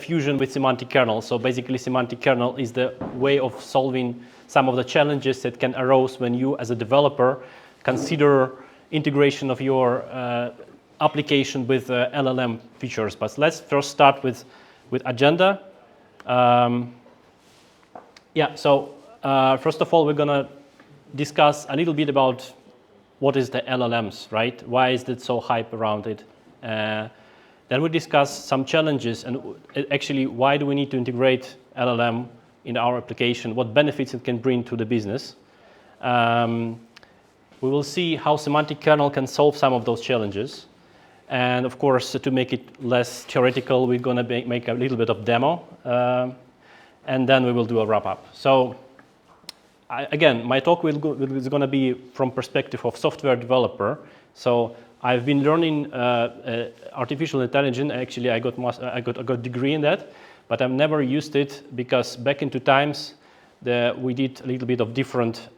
fusion with semantic kernel. So basically, semantic kernel is the way of solving some of the challenges that can arise when you, as a developer, consider integration of your application with LLM features. But let's first start with agenda. First of all, we're going to discuss a little bit about what is the LLMs, right? Why is it so hype around it? Then we discuss some challenges and actually why do we need to integrate LLM in our application, what benefits it can bring to the business. We will see how semantic kernel can solve some of those challenges. And of course, to make it less theoretical, we're going to make a little bit of demo. And then we will do a wrap-up. So again, my talk is going to be from perspective of software developer. So I've been learning artificial intelligence. Actually, I got a degree in that, but I've never used it because back into times we did a little bit of different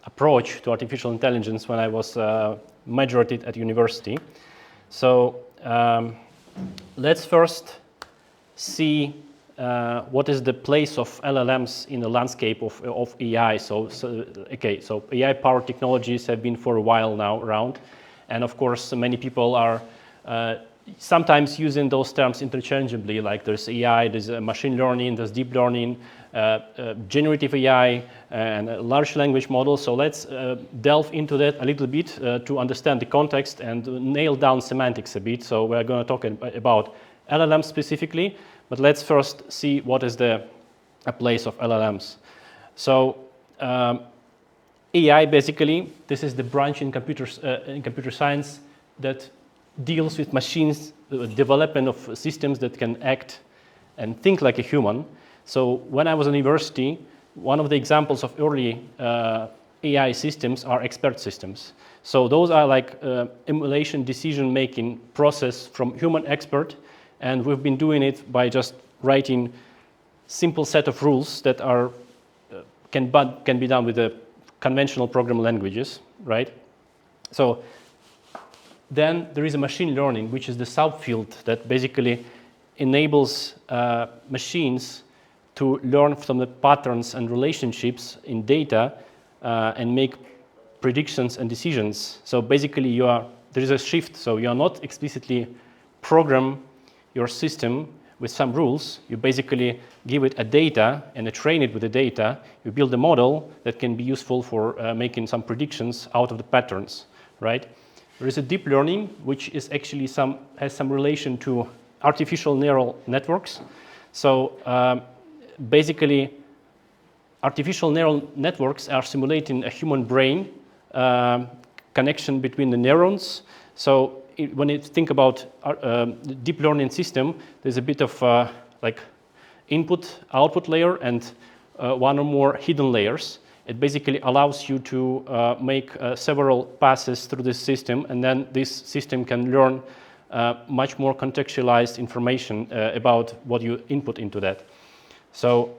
approach to artificial intelligence when I was majored at university. So let's first see what is the place of LLMs in the landscape of AI. So AI-powered technologies have been for a while now around. And of course, many people are sometimes using those terms interchangeably, like there's AI, there's machine learning, there's deep learning, generative AI, and large language models. So let's delve into that a little bit to understand the context and nail down semantics a bit. So we're going to talk about LLMs specifically, but let's first see what is the place of LLMs. So AI, basically, this is the branch in computer science that deals with machines, development of systems that can act and think like a human. So when I was in university, one of the examples of early AI systems are expert systems. So those are like emulation decision-making process from human expert, and we've been doing it by just writing simple set of rules that are can be done with the conventional programming languages, right? So then there is a machine learning, which is the subfield that basically enables machines to learn from the patterns and relationships in data and make predictions and decisions. So basically there is a shift. So you are not explicitly program your system with some rules. You basically give it a data and train it with the data. You build a model that can be useful for making some predictions out of the patterns, right? There is a deep learning, which is actually has some relation to artificial neural networks. So basically, artificial neural networks are simulating a human brain connection between the neurons. So when you think about the deep learning system, there's a bit of like input-output layer and one or more hidden layers. It basically allows you to make several passes through this system, and then this system can learn much more contextualized information about what you input into that. So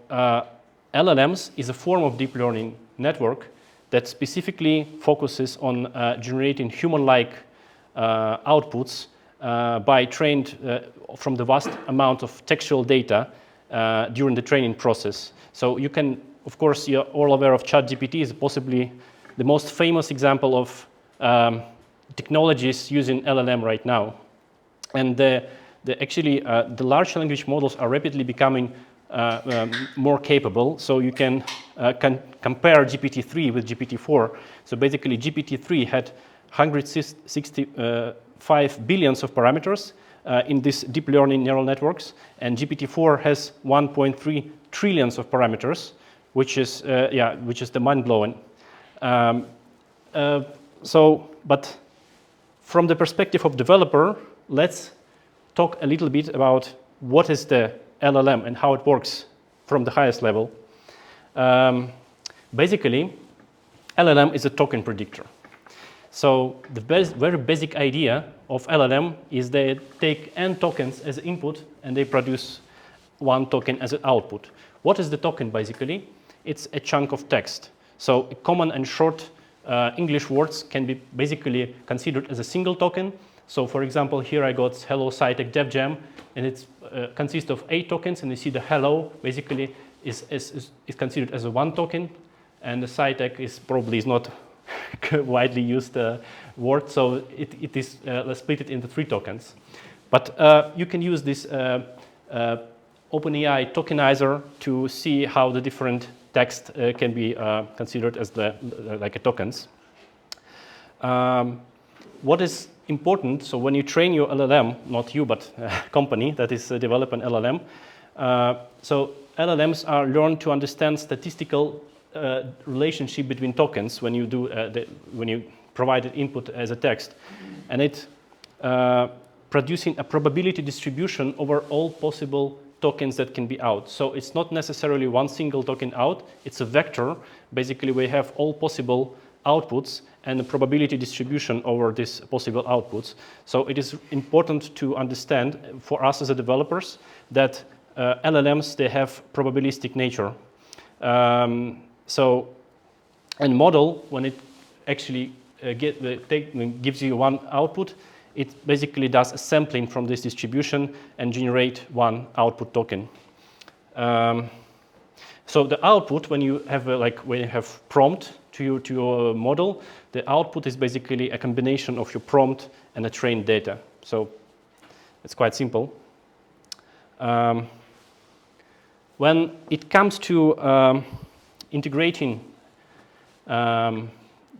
LLMs is a form of deep learning network that specifically focuses on generating human-like outputs by trained from the vast amount of textual data during the training process. So you can, of course, you're all aware of ChatGPT is possibly the most famous example of technologies using LLM right now. And the large language models are rapidly becoming more capable. So you can compare GPT-3 with GPT-4. So basically, GPT-3 had 165 billions of parameters in these deep learning neural networks, and GPT-4 has 1.3 trillions of parameters, which is the mind-blowing. But from the perspective of developer, let's talk a little bit about what is the LLM and how it works from the highest level. Basically, LLM is a token predictor. So the very basic idea of LLM is they take n tokens as input and they produce one token as an output. What is the token basically? It's a chunk of text. So common and short English words can be basically considered as a single token, So for example, here I got hello Sytac dev jam, and it consists of 8 tokens, and you see the hello basically is considered as a 1 token, and the Sytac is probably not widely used word, so it is let's split it into 3 tokens. But you can use this OpenAI tokenizer to see how the different text can be considered as like a tokens. What is important, so when you train your LLM, not you, but a company that is develop an LLM, so LLMs are learned to understand statistical relationship between tokens when you do when you provide an input as a text, and it producing a probability distribution over all possible tokens that can be out. So it's not necessarily one single token out, it's a vector. Basically, we have all possible outputs and the probability distribution over these possible outputs. So it is important to understand for us as a developers that LLMs, they have probabilistic nature. And model, when it actually gives you one output, it basically does a sampling from this distribution and generate one output token. So the output, when you have when you have prompt to your model, the output is basically a combination of your prompt and the trained data. So it's quite simple. When it comes to integrating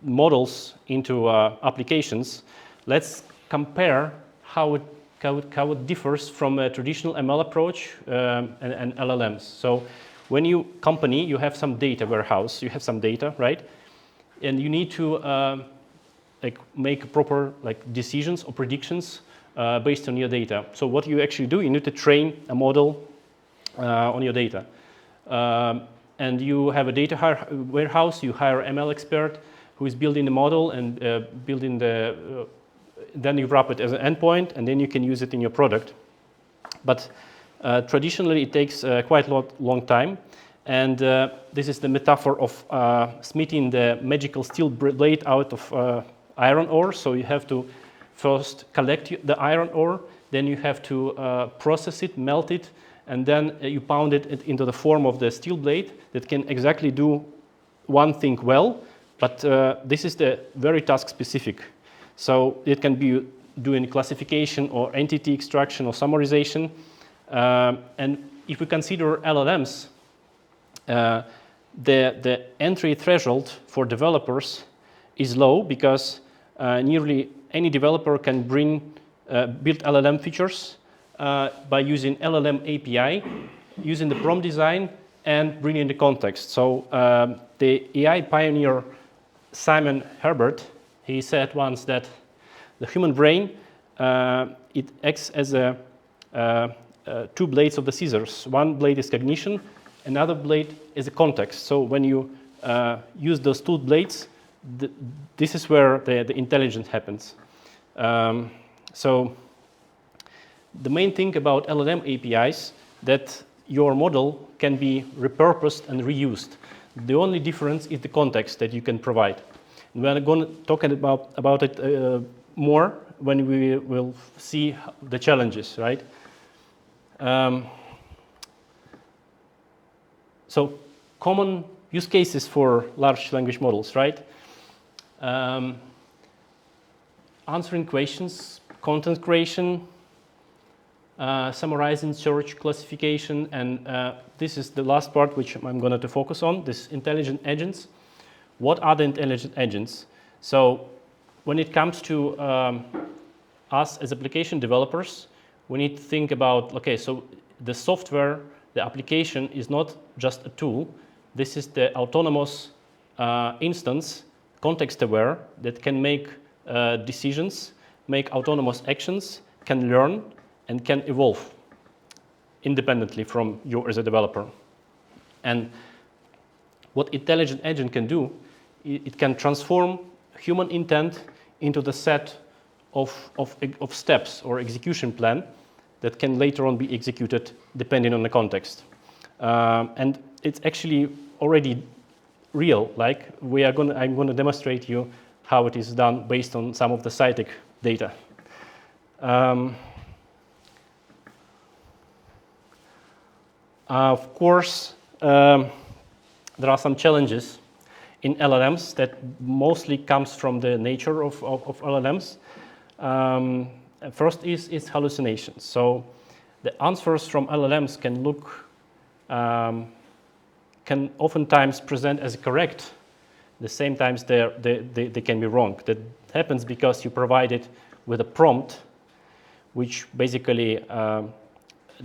models into applications, let's compare how it differs from a traditional ML approach and LLMs. So when you have some data warehouse, you have some data, right? And you need to make proper decisions or predictions based on your data. So what you actually do, you need to train a model on your data. And you have a data warehouse, you hire an ML expert who is building the model and building then you wrap it as an endpoint, and then you can use it in your product. But traditionally, it takes quite a long time. And this is the metaphor of smithing the magical steel blade out of iron ore. So you have to first collect the iron ore, then you have to process it, melt it, and then you pound it into the form of the steel blade that can exactly do one thing well, but this is the very task specific. So it can be doing classification or entity extraction or summarization. And if we consider LLMs, the entry threshold for developers is low because nearly any developer can build LLM features by using LLM API, using the prompt design, and bringing the context. So the AI pioneer Simon Herbert, he said once that the human brain, it acts as two blades of the scissors. One blade is cognition, another blade is a context. So when you use those two blades, this is where the intelligence happens. So the main thing about LLM APIs that your model can be repurposed and reused. The only difference is the context that you can provide. We're going to talk about it more when we will see the challenges, right? So common use cases for large language models, right? Answering questions, content creation, summarizing, search, classification, and this is the last part which I'm going to focus on, this intelligent agents. What are the intelligent agents? So when it comes to us as application developers, we need to think about, okay, so the software, the application is not just a tool. This is the autonomous instance, context-aware, that can make decisions, make autonomous actions, can learn, and can evolve independently from you as a developer. And what intelligent agent can do, it can transform human intent into the set of steps or execution plan that can later on be executed depending on the context. And it's actually already real. Like I'm going to demonstrate you how it is done based on some of the Sytac data. Of course, there are some challenges in LLMs that mostly comes from the nature of LLMs. First is hallucinations. So the answers from LLMs can look, can oftentimes present as correct. At the same time, they can be wrong. That happens because you provide it with a prompt, which basically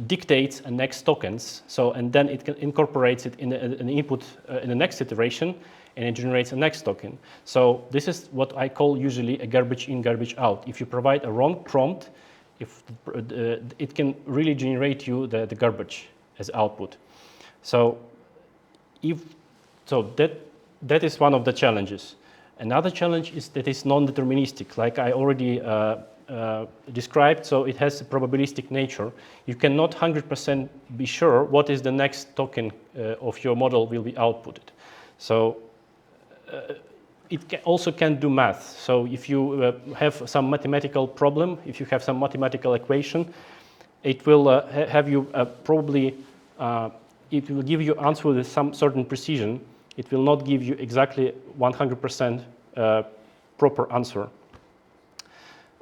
dictates a next tokens. So, and then it incorporates it in an input in the next iteration, and it generates a next token. So this is what I call usually a garbage in, garbage out. If you provide a wrong prompt, it can really generate you the garbage as output. So that is one of the challenges. Another challenge is that it's non-deterministic, like I already described. So it has a probabilistic nature. You cannot 100% be sure what is the next token of your model will be outputted. So it also can do math. So if you have some mathematical problem, if you have some mathematical equation, it will have you probably, it will give you answer with some certain precision. It will not give you exactly 100% proper answer.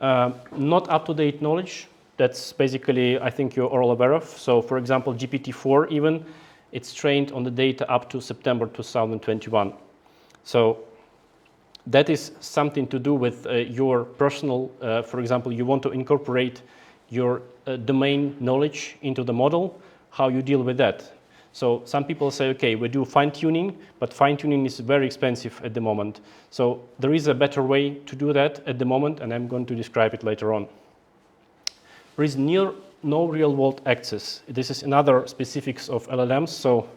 Not up-to-date knowledge, that's basically, I think you're all aware of. So for example, GPT-4 even, it's trained on the data up to September 2021. So that is something to do with your personal, for example, you want to incorporate your domain knowledge into the model, how you deal with that. So some people say, okay, we do fine-tuning, but fine-tuning is very expensive at the moment. So there is a better way to do that at the moment, and I'm going to describe it later on. There is no real-world access. This is another specifics of LLMs. So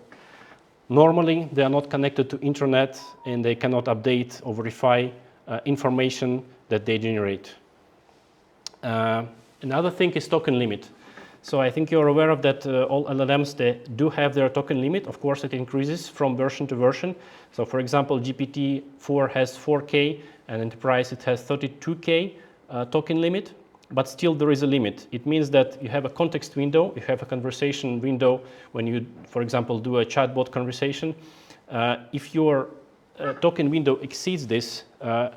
normally, they are not connected to internet, and they cannot update or verify information that they generate. Another thing is token limit. So I think you're aware of that all LLMs, they do have their token limit. Of course, it increases from version to version. So for example, GPT-4 has 4K, and Enterprise, it has 32K token limit, but still there is a limit. It means that you have a context window, you have a conversation window when you, for example, do a chatbot conversation. If your token window exceeds this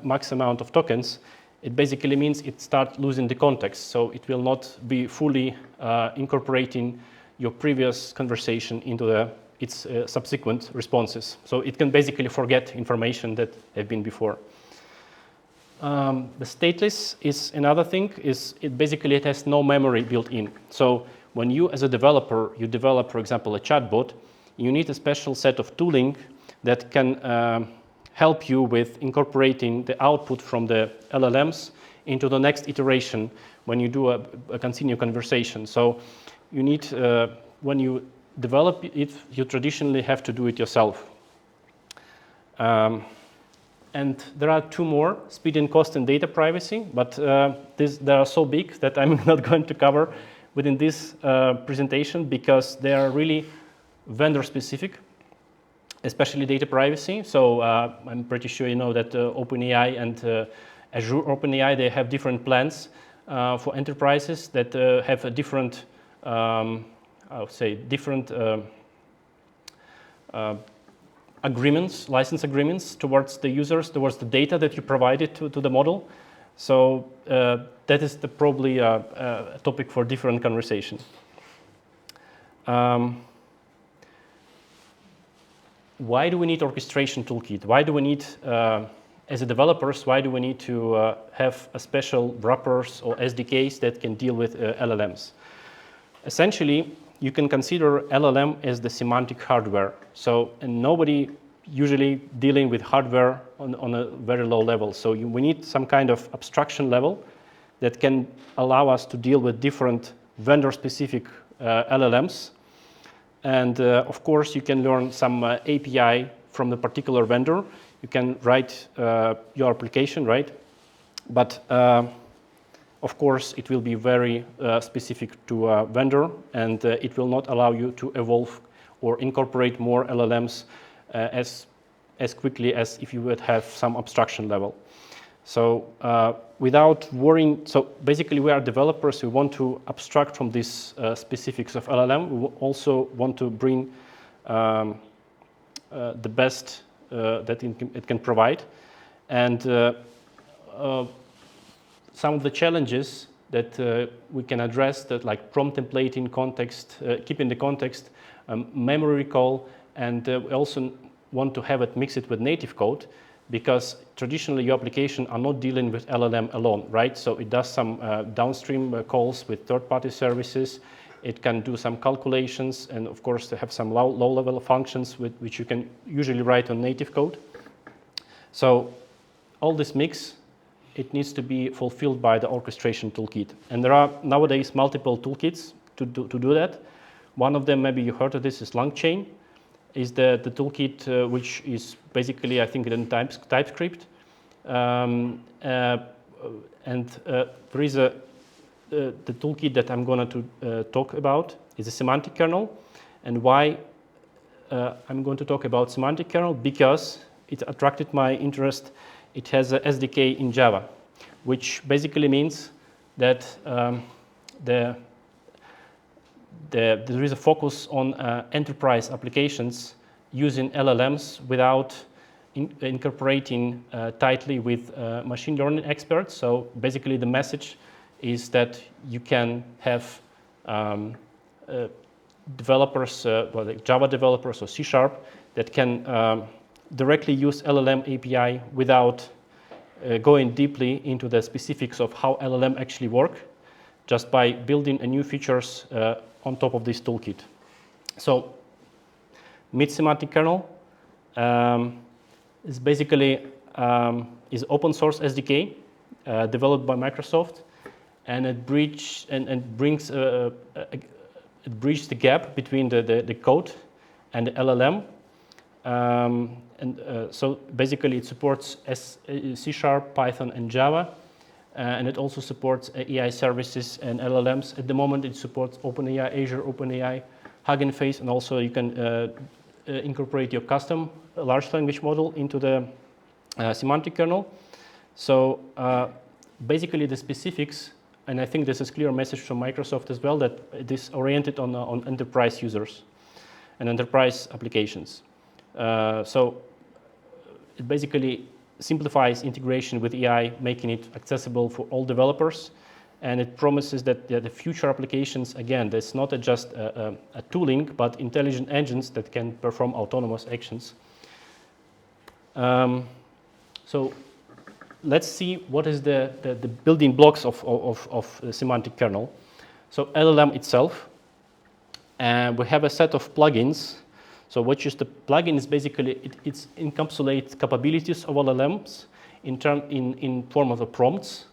max amount of tokens, it basically means it starts losing the context. So it will not be fully incorporating your previous conversation into its subsequent responses. So it can basically forget information that have been before. The stateless is another thing. It has no memory built in. So when you, as a developer, you develop, for example, a chatbot, you need a special set of tooling that can help you with incorporating the output from the LLMs into the next iteration when you do a continued conversation. So you need, when you develop it, you traditionally have to do it yourself. And there are two more, speed and cost and data privacy, but they are so big that I'm not going to cover within this presentation because they are really vendor specific, especially data privacy. So I'm pretty sure you know that OpenAI and Azure OpenAI, they have different plans for enterprises that have a different, I would say, different agreements, license agreements towards the users, towards the data that you provided to the model. So that is probably a topic for different conversation. Why do we need orchestration toolkit? Why do we need, as a developers, why do we need to have a special wrappers or SDKs that can deal with LLMs? Essentially, you can consider LLM as the semantic hardware. So, and nobody usually dealing with hardware on a very low level. So we need some kind of abstraction level that can allow us to deal with different vendor-specific LLMs. And of course, you can learn some API from the particular vendor. You can write your application, right? But of course, it will be very specific to a vendor, and it will not allow you to evolve or incorporate more LLMs as quickly as if you would have some abstraction level. So without worrying. So basically, we are developers. We want to abstract from these specifics of LLM. We also want to bring the best that it can provide. And some of the challenges that we can address, that like prompt templating, context, keeping the context, memory recall, and we also want to have it mixed with native code, because traditionally your application are not dealing with LLM alone, right? So it does some downstream calls with third-party services. It can do some calculations, and of course they have some low-level functions which you can usually write on native code. So all this mix, it needs to be fulfilled by the orchestration toolkit. And there are nowadays multiple toolkits to do that. One of them, maybe you heard of this, is LangChain, is the toolkit which is basically, I think, in TypeScript. And there is the toolkit that I'm going to talk about is a semantic kernel. And why I'm going to talk about semantic kernel? Because it attracted my interest. It has a SDK in Java, which basically means that there is a focus on enterprise applications using LLMs without incorporating tightly with machine learning experts. So basically the message is that you can have developers, like Java developers or C# that can directly use LLM API without going deeply into the specifics of how LLM actually work, just by building a new features on top of this toolkit. So Meet Semantic Kernel is basically is open source SDK developed by Microsoft, and it brings it bridges the gap between the code and the LLM. So basically it supports C#, Python, and Java, and it also supports AI services and LLMs. At the moment it supports OpenAI, Azure OpenAI, Hugging Face, and also you can incorporate your custom large language model into the semantic kernel. So basically the specifics, and I think this is a clear message from Microsoft as well, that it is oriented on enterprise users and enterprise applications. So it basically simplifies integration with AI, making it accessible for all developers, and it promises that the future applications, again, there's not just a tooling, but intelligent engines that can perform autonomous actions. So let's see what is the building blocks of the semantic kernel. So LLM itself, and we have a set of plugins. So what is the plugin is basically it encapsulates capabilities of LLMs in form of the prompts.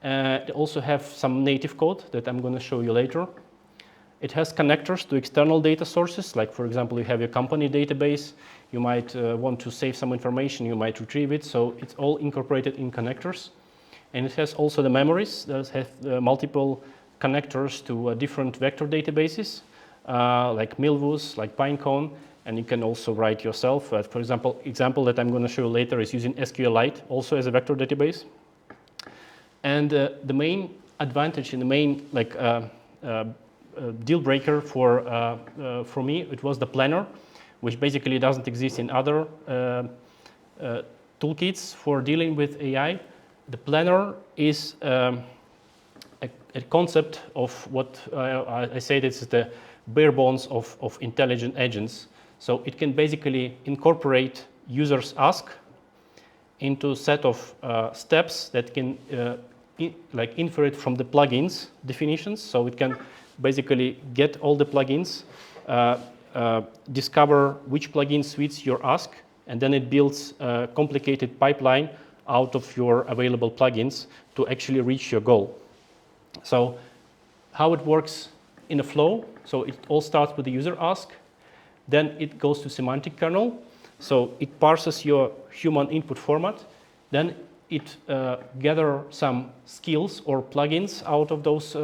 It also have some native code that I'm going to show you later. It has connectors to external data sources, like for example, you have your company database. You might want to save some information, you might retrieve it. So it's all incorporated in connectors. And it has also the memories that have multiple connectors to different vector databases, like Milvus, like Pinecone. And you can also write yourself. For example that I'm going to show you later is using SQLite, also as a vector database. And the main advantage and the main deal breaker for me, it was the planner, which basically doesn't exist in other toolkits for dealing with AI. The planner is a concept of what I say this is the bare bones of intelligent agents. So it can basically incorporate users' ask into a set of steps that can infer it from the plugins definitions. So it can basically get all the plugins, discover which plugin suits your ask, and then it builds a complicated pipeline out of your available plugins to actually reach your goal. So how it works in a flow, so it all starts with the user ask, then it goes to semantic kernel, so it parses your human input format, then it gathers some skills or plugins out of those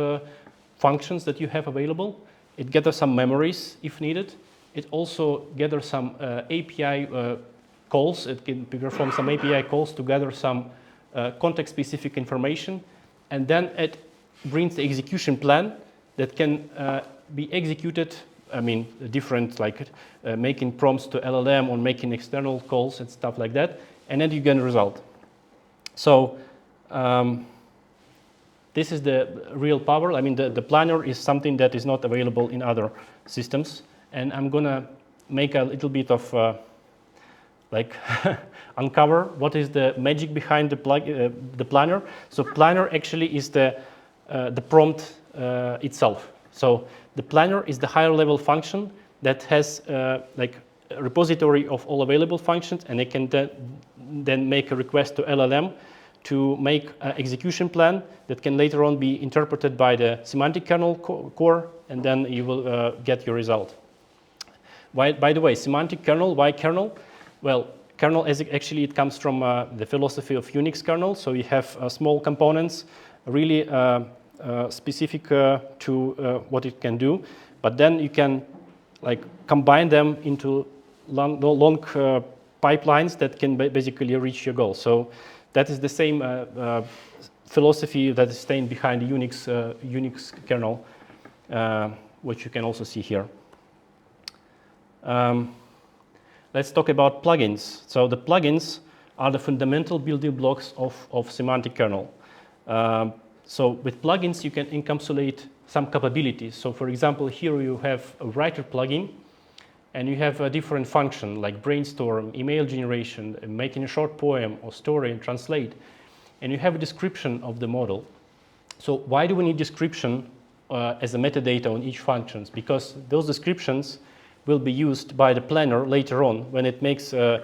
functions that you have available. It gathers some memories if needed. It also gathers some API calls. It can perform some API calls to gather some context-specific information, and then it brings the execution plan that can be executed. I mean, different, like making prompts to LLM or making external calls and stuff like that, and then you get a result. So this is the real power. I mean, the planner is something that is not available in other systems, and I'm gonna make a little bit of like uncover what is the magic behind the planner. So planner actually is the prompt itself. So the planner is the higher level function that has like a repository of all available functions, and it can then make a request to LLM to make an execution plan that can later on be interpreted by the semantic kernel core, and then you will get your result. By the way, semantic kernel, why kernel? Well, kernel actually it comes from the philosophy of Unix kernel, so you have small components, really specific to what it can do, but then you can like combine them into long pipelines that can basically reach your goal. So that is the same philosophy that is staying behind the Unix kernel, which you can also see here. Let's talk about plugins. So the plugins are the fundamental building blocks of semantic kernel. So with plugins, you can encapsulate some capabilities. So for example, here you have a writer plugin, and you have a different function like brainstorm, email generation, making a short poem, or story and translate. And you have a description of the model. So why do we need description as a metadata on each function? Because those descriptions will be used by the planner later on when it makes a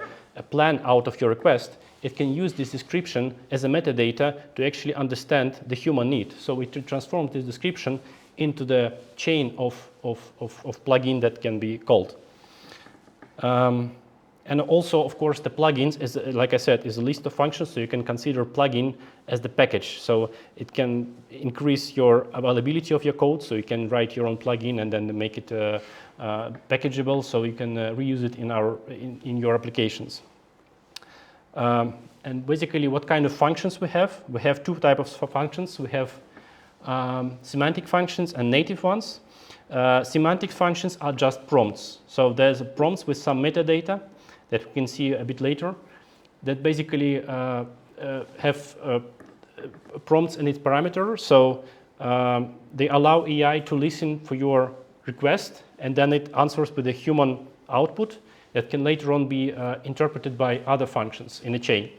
plan out of your request. It can use this description as a metadata to actually understand the human need. So it transforms this description into the chain of plugin that can be called. And also, of course, the plugins, is, like I said, is a list of functions, so you can consider plugin as the package. So it can increase your availability of your code, so you can write your own plugin and then make it packageable, so you can reuse it in your applications. And basically, what kind of functions we have? We have two types of functions. We have semantic functions and native ones. Semantic functions are just prompts. So there's prompts with some metadata that we can see a bit later that basically have prompts and its parameters. So they allow AI to listen for your request, and then it answers with a human output that can later on be interpreted by other functions in a chain.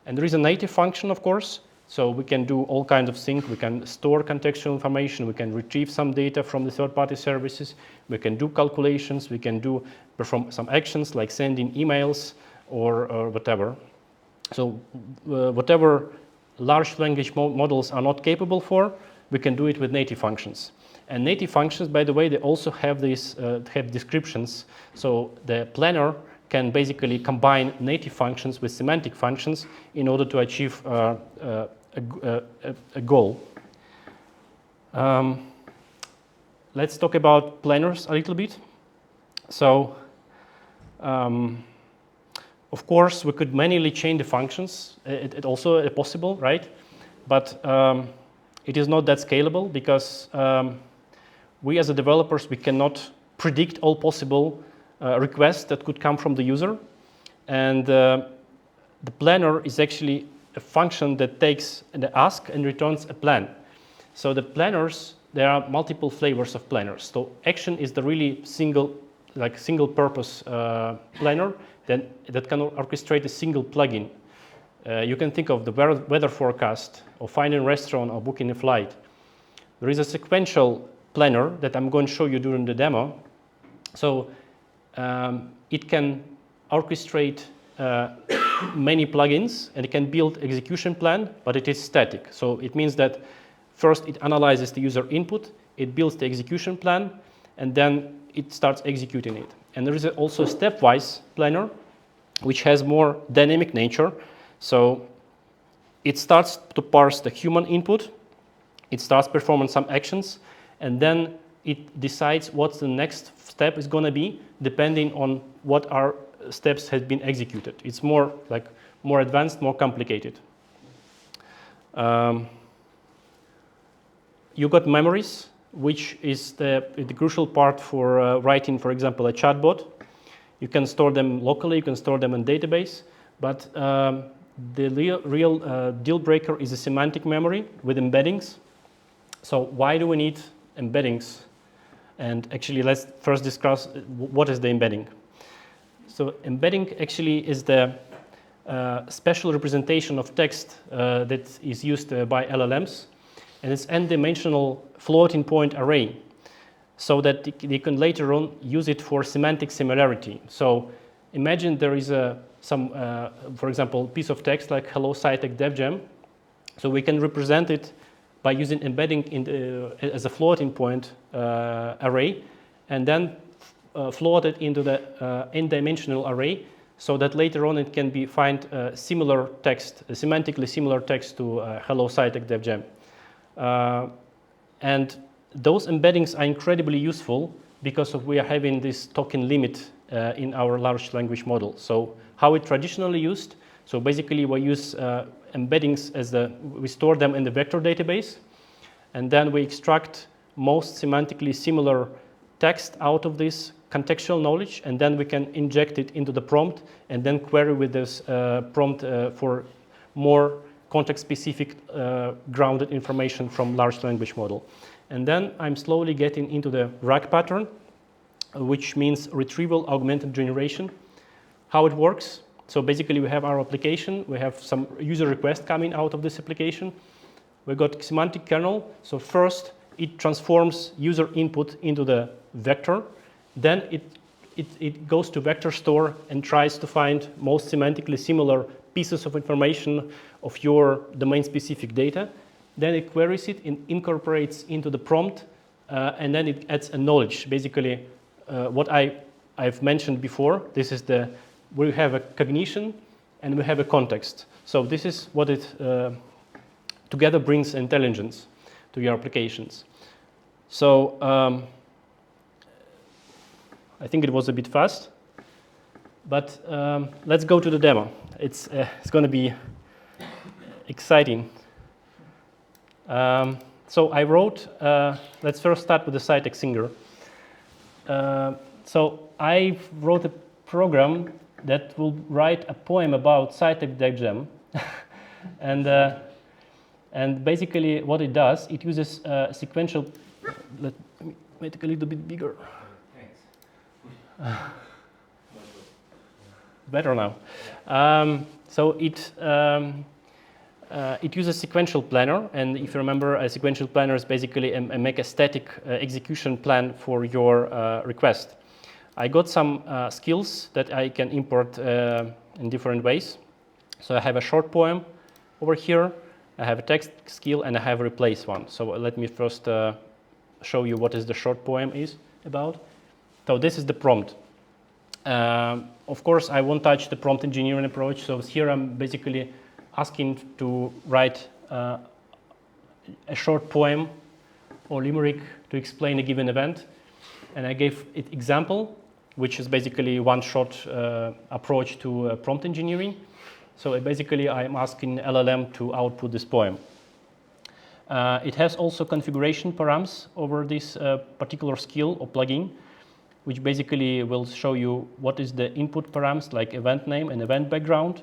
And there is a native function, of course. So we can do all kinds of things. We can store contextual information. We can retrieve some data from the third-party services. We can do calculations. We can perform some actions like sending emails or whatever. So whatever large language models are not capable for, we can do it with native functions. And native functions, by the way, they also have these have descriptions. So the planner can basically combine native functions with semantic functions in order to achieve a goal. Let's talk about planners a little bit. So, of course, we could manually change the functions. It also possible, right? But it is not that scalable because we as developers, we cannot predict all possible requests that could come from the user. And the planner is actually a function that takes the ask and returns a plan. So the planners, there are multiple flavors of planners. So action is the really single purpose planner that can orchestrate a single plugin. You can think of the weather forecast, or finding a restaurant, or booking a flight. There is a sequential planner that I'm going to show you during the demo. So it can orchestrate many plugins, and it can build execution plan, but it is static. So it means that first it analyzes the user input, it builds the execution plan, and then it starts executing it. And there is also a stepwise planner, which has more dynamic nature. So it starts to parse the human input, it starts performing some actions, and then it decides what the next step is going to be, depending on what our steps have been executed. It's more advanced, more complicated. You got memories, which is the crucial part for writing, for example, a chatbot. You can store them locally, you can store them in database, but the real deal breaker is a semantic memory with embeddings. So why do we need embeddings? And actually, let's first discuss what is the embedding. So embedding actually is the special representation of text that is used by LLMs, and it's n-dimensional floating point array, so that they can later on use it for semantic similarity. So imagine there is for example, piece of text like hello Sytac devgem. So we can represent it by using embedding as a floating point array, and then float it into the n-dimensional array, so that later on it can find similar text, semantically similar text to hello Sytac devgem. And those embeddings are incredibly useful because we are having this token limit in our large language model. So how it's traditionally used? So basically we use embeddings we store them in the vector database, and then we extract most semantically similar text out of this contextual knowledge, and then we can inject it into the prompt and then query with this prompt for more context-specific grounded information from large language model. And then I'm slowly getting into the RAG pattern, which means retrieval augmented generation. How it works? So basically we have our application, we have some user request coming out of this application. We got semantic kernel. So first it transforms user input into the vector. Then it goes to vector store and tries to find most semantically similar pieces of information of your domain-specific data. Then it queries it and incorporates into the prompt, and then it adds a knowledge. Basically, what I've mentioned before, this is we have a cognition and we have a context. So this is what it together brings intelligence to your applications. So I think it was a bit fast, but let's go to the demo. It's going to be exciting. So I wrote, let's first start with the Sytac Singer. So I wrote a program that will write a poem about Sytac devgem. And basically what it does, it uses sequential, let me make it a little bit bigger. Better now. So it uses sequential planner, and if you remember, a sequential planner is basically make a static execution plan for your request. I got some skills that I can import in different ways. So I have a short poem over here, I have a text skill, and I have a replace one. So let me first show you what is the short poem is about. So this is the prompt. Of course, I won't touch the prompt engineering approach. So here I'm basically asking to write a short poem or limerick to explain a given event. And I gave it example, which is basically one short approach to prompt engineering. So basically I'm asking LLM to output this poem. It has also configuration params over this particular skill or plugin, which basically will show you what is the input params like event name and event background.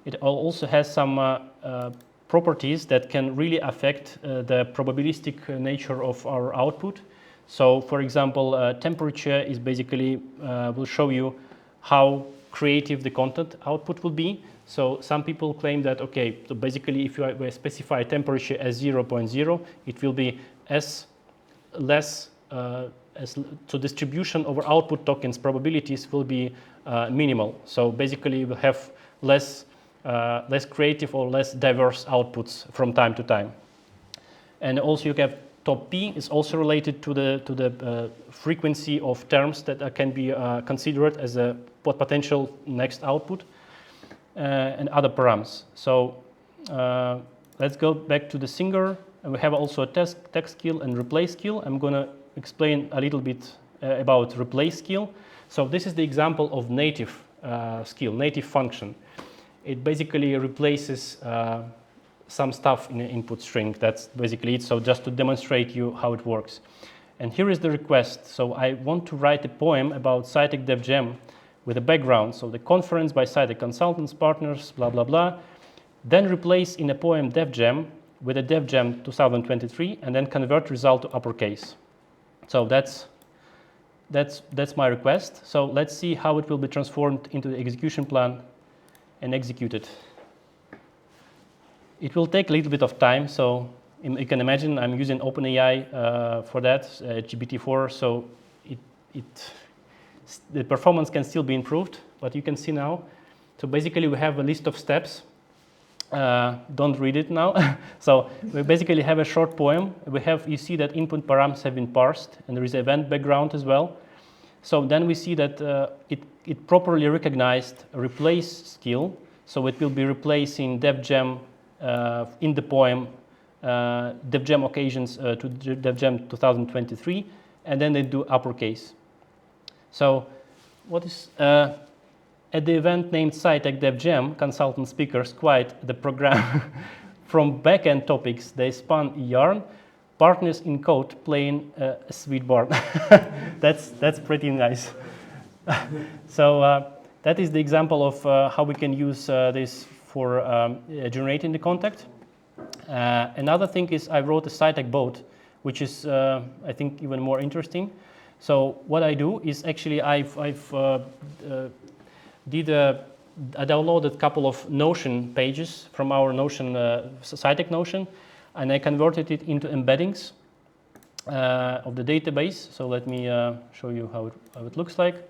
It also has some properties that can really affect the probabilistic nature of our output. So for example, temperature is basically will show you how creative the content output will be. So some people claim that, okay, so basically if you specify temperature as 0.0, it will be so distribution over output tokens probabilities will be minimal. So basically you will have less creative or less diverse outputs from time to time. And also you have top P is also related to the frequency of terms that can be considered as a potential next output, and other params. So let's go back to the singer, and we have also a text skill and replace skill. I'm going to explain a little bit about replace skill. So this is the example of native skill, native function. It basically replaces some stuff in an input string. That's basically it. So just to demonstrate you how it works. And here is the request. So I want to write a poem about Sytac Dev Jam with a background. So the conference by Sytac consultants, partners, blah, blah, blah. Then replace in a poem Dev Jam with a Dev Jam 2023, and then convert result to uppercase. So that's my request. So let's see how it will be transformed into the execution plan and executed. It will take a little bit of time. So you can imagine I'm using OpenAI for that, GPT-4. So the performance can still be improved, but you can see now. So basically we have a list of steps. Don't read it now. So we basically have a short poem. You see that input params have been parsed, and there is event background as well. So then we see that it properly recognized a replace skill. So it will be replacing Dev Jam in the poem, Dev Jam occasions to Dev Jam 2023, and then they do uppercase. So what is at the event named Sytac Dev Jam, consultant speakers quite the program. From backend topics, they spun yarn, partners in code playing a sweet barn. That's pretty nice. So that is the example of how we can use this for generating the contact. Another thing is I wrote a Sytac bot, which is I think even more interesting. So what I do is actually I downloaded a couple of Notion pages from our Notion, Sytac Notion, and I converted it into embeddings of the database. So let me show you how it looks like.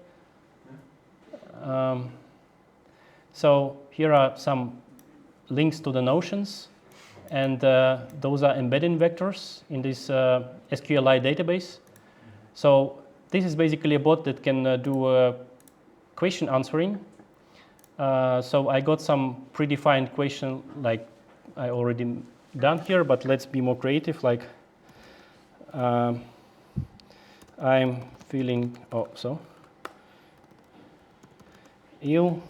So here are some links to the Notions, and those are embedding vectors in this SQLite database. So this is basically a bot that can do question answering. So I got some predefined question like I already done here, but let's be more creative. Like I'm feeling ill,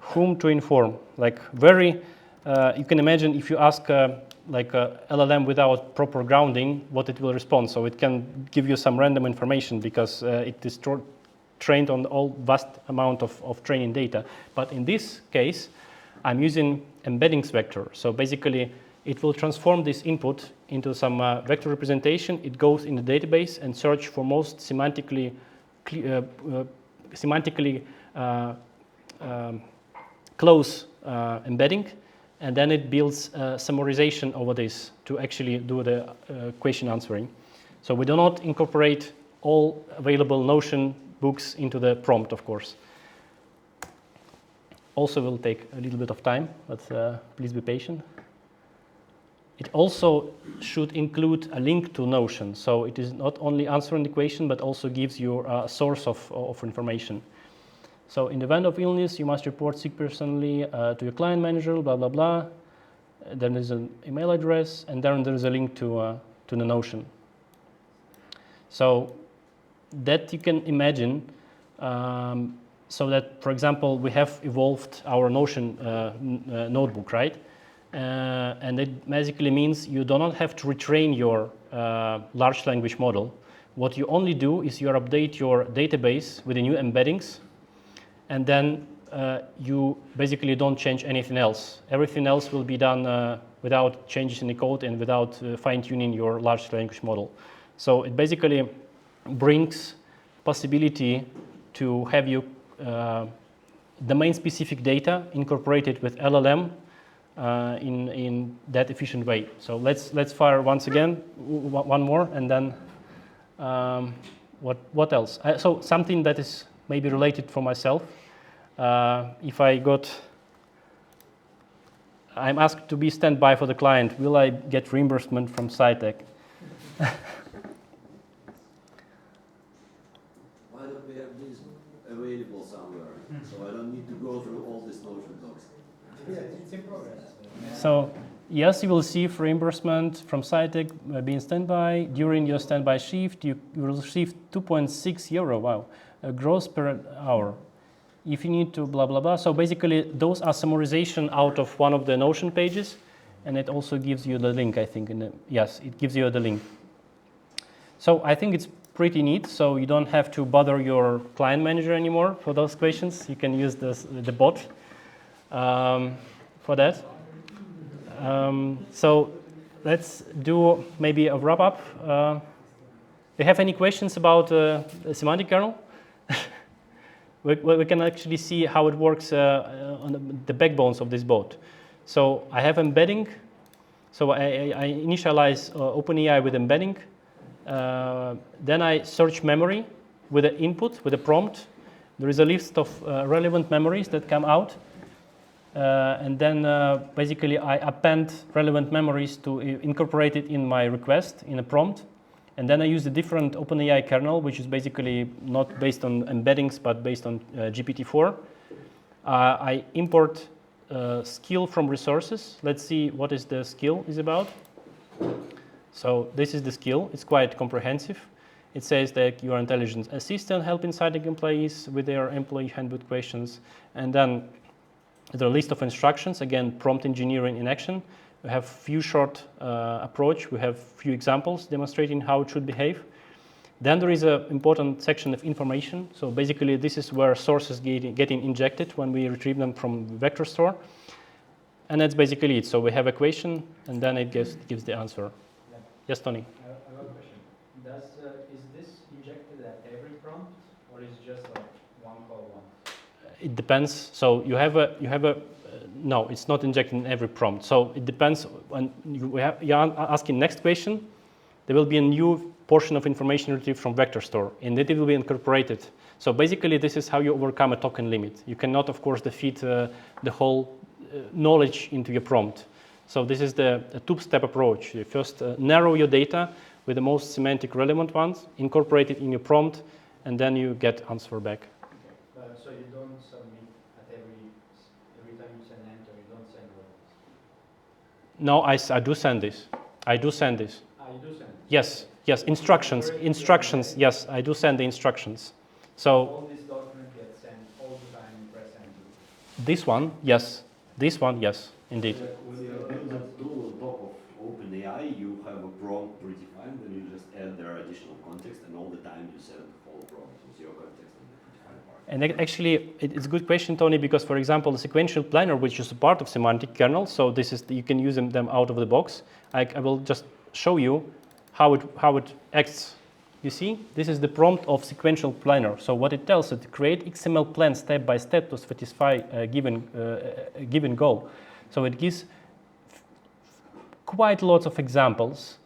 whom to inform? Like very, you can imagine if you ask like a LLM without proper grounding, what it will respond. So it can give you some random information because it is trained on all vast amount of training data. But in this case, I'm using embeddings vector. So basically, it will transform this input into some vector representation. It goes in the database and search for most semantically close embedding, and then it builds summarization over this to actually do the question answering. So we do not incorporate all available Notion books into the prompt, of course. Also will take a little bit of time, but please be patient. It also should include a link to Notion. So it is not only answering the question, but also gives you a source of information. So in the event of illness, you must report sick personally to your client manager, blah, blah, blah. Then there's an email address, and then there's a link to the Notion. So that you can imagine, so that, for example, we have evolved our Notion notebook, right? And it basically means you do not have to retrain your large language model. What you only do is you update your database with the new embeddings, and then you basically don't change anything else. Everything else will be done without changes in the code and without fine-tuning your large language model. So it basically brings possibility to have you domain-specific data incorporated with LLM in that efficient way. So let's fire once again, one more, and then what else? So something that is maybe related for myself. If I'm asked to be standby for the client, will I get reimbursement from Sytac? Why don't we have these available somewhere, so I don't need to go through all these Notion docs? Yeah, it's in progress. So yes, you will receive reimbursement from Sytac being standby. During your standby shift, you will receive 2.6 euro, wow, gross per hour. If you need to blah, blah, blah. So basically, those are summarization out of one of the Notion pages. and it also gives you the link, I think. Yes, it gives you the link. So I think it's pretty neat. So you don't have to bother your client manager anymore for those questions. You can use the bot for that. So let's do maybe a wrap up. Do you have any questions about the semantic kernel? We can actually see how it works on the backbones of this bot. So I have embedding. So I initialize OpenAI with embedding. Then I search memory with the input, with a prompt. There is a list of relevant memories that come out. And then basically I append relevant memories to incorporate it in my request in a prompt. And then I use a different OpenAI kernel, which is basically not based on embeddings, but based on GPT-4. I import skill from resources. Let's see what is the skill is about. So this is the skill. It's quite comprehensive. It says that you are intelligent assistant, helping Sytac employees with their employee handbook questions. And then the list of instructions, again, prompt engineering in action. We have few short approach. We have few examples demonstrating how it should behave. Then there is an important section of information. So basically, this is where sources getting injected when we retrieve them from vector store. And that's basically it. So we have a question, and then it gives the answer. Yeah. Yes, Tony? I have a question. Is this injected at every prompt, or is it just like one call one? It depends. So you have a no, it's not injected in every prompt. So it depends. When you're asking next question, there will be a new portion of information retrieved from vector store, and it will be incorporated. So basically, this is how you overcome a token limit. You cannot, of course, defeat the whole knowledge into your prompt. So this is the two-step approach. You first narrow your data with the most semantic relevant ones, incorporate it in your prompt, and then you get answer back. Okay. So you don't submit at every time you send enter, you don't send rows? No, I do send this. I do send this. You do send? Yes, yes, instructions, yes, I do send the instructions. So all this document gets sent all the time you press enter? this one, yes. This one, yes, indeed. When you build that tool on top of OpenAI, you have a prompt predefined, and you just add their additional context, and all the time you send the whole prompt with your context and the predefined part. And actually, it's a good question, Tony, because, for example, the sequential planner, which is a part of semantic kernel, so this is you can use them out of the box. I will just show you how it acts. You see, this is the prompt of sequential planner. So what it tells it, create XML plan step by step to satisfy a given goal. So it gives quite lots of examples.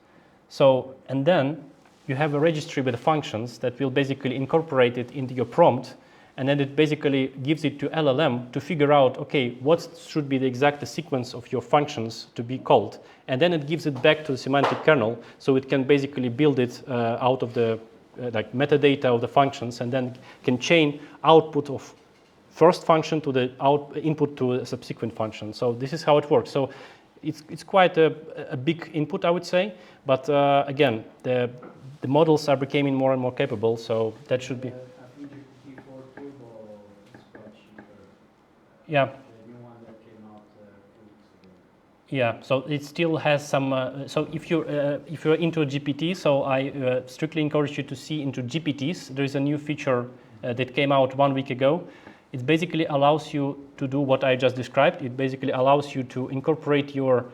So, and then you have a registry with the functions that will basically incorporate it into your prompt, and then it basically gives it to LLM to figure out, okay, what should be the exact sequence of your functions to be called. And then it gives it back to the semantic kernel, so it can basically build it out of the like metadata of the functions, and then can chain output of first function to the input to a subsequent function. So this is how it works. So it's quite a big input, I would say. But again, the models are becoming more and more capable, so that should be. Yeah. The new one that came out 2 weeks ago. Yeah. So it still has some. So if you're into GPT, so I strictly encourage you to see into GPTs. There is a new feature that came out 1 week ago. It basically allows you to do what I just described. It basically allows you to incorporate your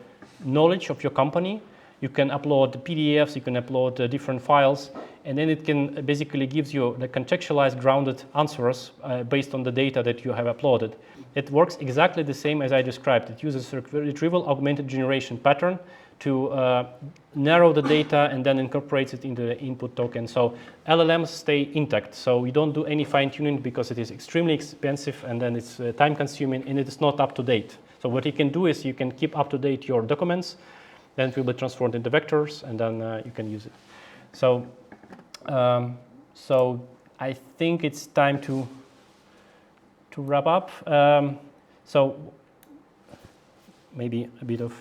knowledge of your company. You can upload PDFs, you can upload different files, and then it can basically gives you the contextualized, grounded answers based on the data that you have uploaded. It works exactly the same as I described. It uses a retrieval augmented generation pattern to narrow the data and then incorporates it into the input token. So LLMs stay intact. So we don't do any fine tuning because it is extremely expensive and then it's time consuming and it is not up to date. So what you can do is you can keep up to date your documents, then it will be transformed into vectors and then you can use it. So, so I think it's time to wrap up. So maybe a bit of.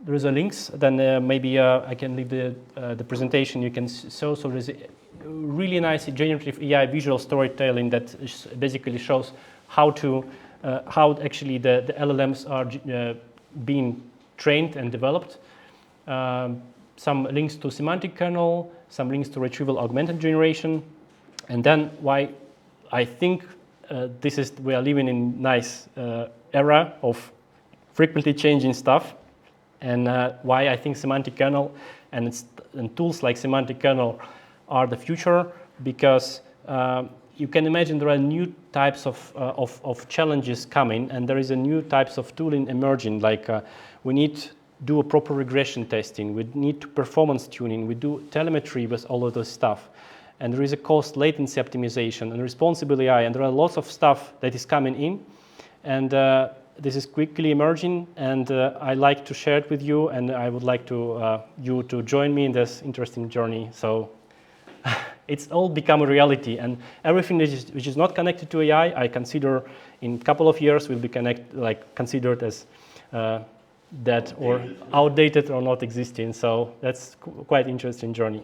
There is a links. Then maybe I can leave the presentation. You can show. So there's a really nice generative AI visual storytelling that basically shows how actually the LLMs are being trained and developed. Some links to semantic kernel, some links to retrieval augmented generation, and then why I think we are living in nice era of frequently changing stuff, and why I think semantic kernel and tools like semantic kernel are the future, because you can imagine there are new types of challenges coming, and there is a new types of tooling emerging, like we need to do a proper regression testing, we need to performance tuning, we do telemetry with all of this stuff, and there is a cost latency optimization and responsible AI, and there are lots of stuff that is coming in, and this is quickly emerging, and I like to share it with you, and I would like to you to join me in this interesting journey. So it's all become a reality, and everything which is not connected to AI, I consider in a couple of years will be considered as dead or outdated or not existing. So that's quite interesting journey.